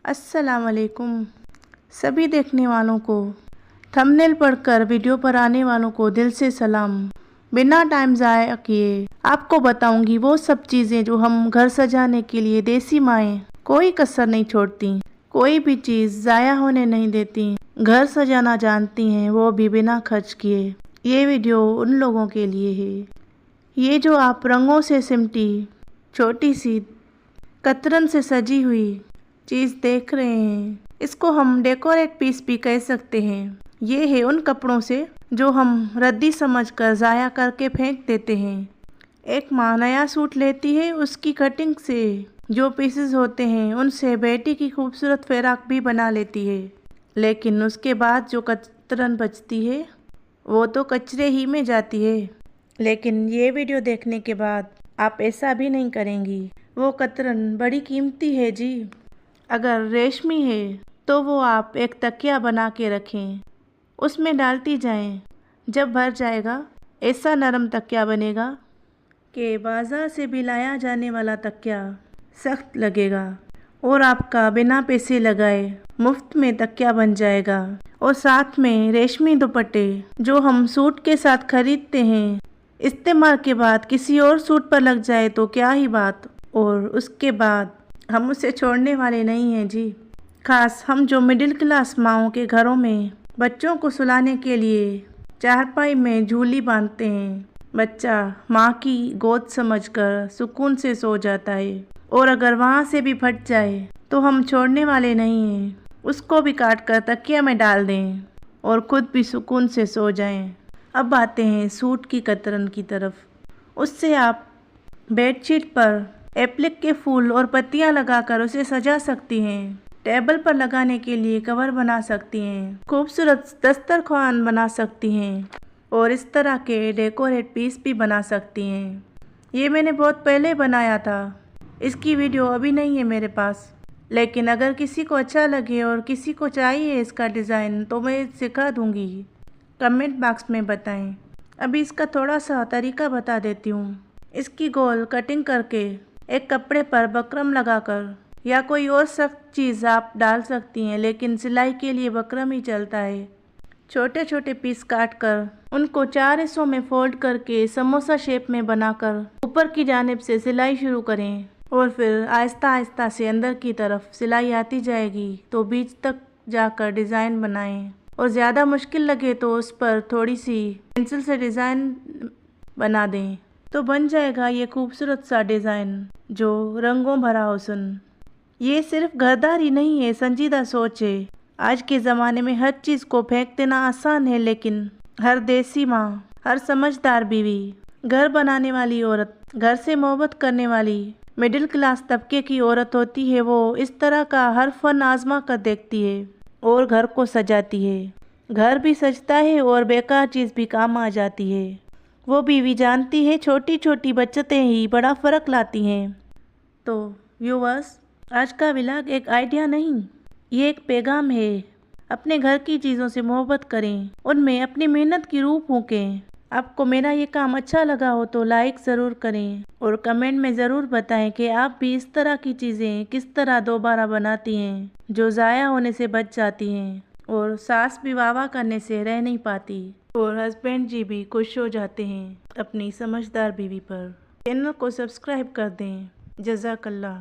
अस्सलाम वालेकुम। सभी देखने वालों को, थंबनेल पढ़कर वीडियो पर आने वालों को दिल से सलाम। बिना टाइम ज़ाया किए आपको बताऊंगी वो सब चीज़ें जो हम घर सजाने के लिए देसी माएँ कोई कसर नहीं छोड़ती, कोई भी चीज़ ज़ाया होने नहीं देती। घर सजाना जानती हैं, वो भी बिना खर्च किए। ये वीडियो उन लोगों के लिए है। ये जो आप रंगों से सिमटी छोटी सी कतरन से सजी हुई चीज़ देख रहे हैं, इसको हम डेकोरेट पीस भी कह सकते हैं। ये है उन कपड़ों से जो हम रद्दी समझकर ज़ाया करके फेंक देते हैं। एक माँ नया सूट लेती है, उसकी कटिंग से जो पीसेस होते हैं उनसे बेटी की खूबसूरत फ्रॉक भी बना लेती है, लेकिन उसके बाद जो कतरन बचती है वो तो कचरे ही में जाती है। लेकिन ये वीडियो देखने के बाद आप ऐसा भी नहीं करेंगी। वो कतरन बड़ी कीमती है जी। अगर रेशमी है तो वो आप एक तकिया बना के रखें, उसमें डालती जाएं। जब भर जाएगा ऐसा नरम तकिया बनेगा कि बाज़ार से भी लाया जाने वाला तकिया सख्त लगेगा और आपका बिना पैसे लगाए मुफ्त में तकिया बन जाएगा। और साथ में रेशमी दुपट्टे जो हम सूट के साथ खरीदते हैं, इस्तेमाल के बाद किसी और सूट पर लग जाए तो क्या ही बात, और उसके बाद हम उसे छोड़ने वाले नहीं हैं जी। खास हम जो मिडिल क्लास माओं के घरों में बच्चों को सुलाने के लिए चारपाई में झूली बांधते हैं, बच्चा माँ की गोद समझकर सुकून से सो जाता है। और अगर वहाँ से भी फट जाए तो हम छोड़ने वाले नहीं हैं, उसको भी काट कर तकिया में डाल दें और खुद भी सुकून से सो जाएं। अब आते हैं सूट की कतरन की तरफ। उससे आप बेडशीट पर एप्लिक के फूल और पत्तियां लगाकर उसे सजा सकती हैं। टेबल पर लगाने के लिए कवर बना सकती हैं, खूबसूरत दस्तरखान बना सकती हैं और इस तरह के डेकोरेट पीस भी बना सकती हैं। ये मैंने बहुत पहले बनाया था, इसकी वीडियो अभी नहीं है मेरे पास, लेकिन अगर किसी को अच्छा लगे और किसी को चाहिए इसका डिज़ाइन तो मैं सिखा दूँगी। कमेंट बॉक्स में बताएं। अभी इसका थोड़ा सा तरीका बता देती हूँ। इसकी गोल कटिंग करके एक कपड़े पर बकरम लगाकर या कोई और सख्त चीज़ आप डाल सकती हैं, लेकिन सिलाई के लिए बकरम ही चलता है। छोटे छोटे पीस काट कर उनको 4 हिस्सों में फोल्ड करके समोसा शेप में बनाकर ऊपर की जानिब से सिलाई शुरू करें और फिर आहिस्ता आहिस्ता से अंदर की तरफ सिलाई आती जाएगी तो बीच तक जाकर डिज़ाइन बनाएं। और ज़्यादा मुश्किल लगे तो उस पर थोड़ी सी पेंसिल से डिज़ाइन बना दें तो बन जाएगा ये खूबसूरत सा डिज़ाइन जो रंगों भरा हुस्न। ये सिर्फ घरदारी नहीं है, संजीदा सोच है। आज के ज़माने में हर चीज़ को फेंक देना आसान है, लेकिन हर देसी माँ, हर समझदार बीवी, घर बनाने वाली औरत, घर से मोहब्बत करने वाली मिडिल क्लास तबके की औरत होती है। वो इस तरह का हर फन आजमा कर देखती है और घर को सजाती है। घर भी सजता है और बेकार चीज़ भी काम आ जाती है। वो बीवी जानती है छोटी छोटी बचतें ही बड़ा फ़र्क लाती हैं। तो व्यूअर्स, आज का व्लॉग एक आइडिया नहीं, ये एक पैगाम है। अपने घर की चीज़ों से मोहब्बत करें, उनमें अपनी मेहनत की रूह फूकें। आपको मेरा ये काम अच्छा लगा हो तो लाइक ज़रूर करें और कमेंट में ज़रूर बताएं कि आप भी इस तरह की चीज़ें किस तरह दोबारा बनाती हैं जो ज़ाया होने से बच जाती हैं और सास भी वाह करने से रह नहीं पाती और हस्बैंड जी भी खुश हो जाते हैं अपनी समझदार बीवी पर। चैनल को सब्सक्राइब कर दें। जज़ाकल्लाह।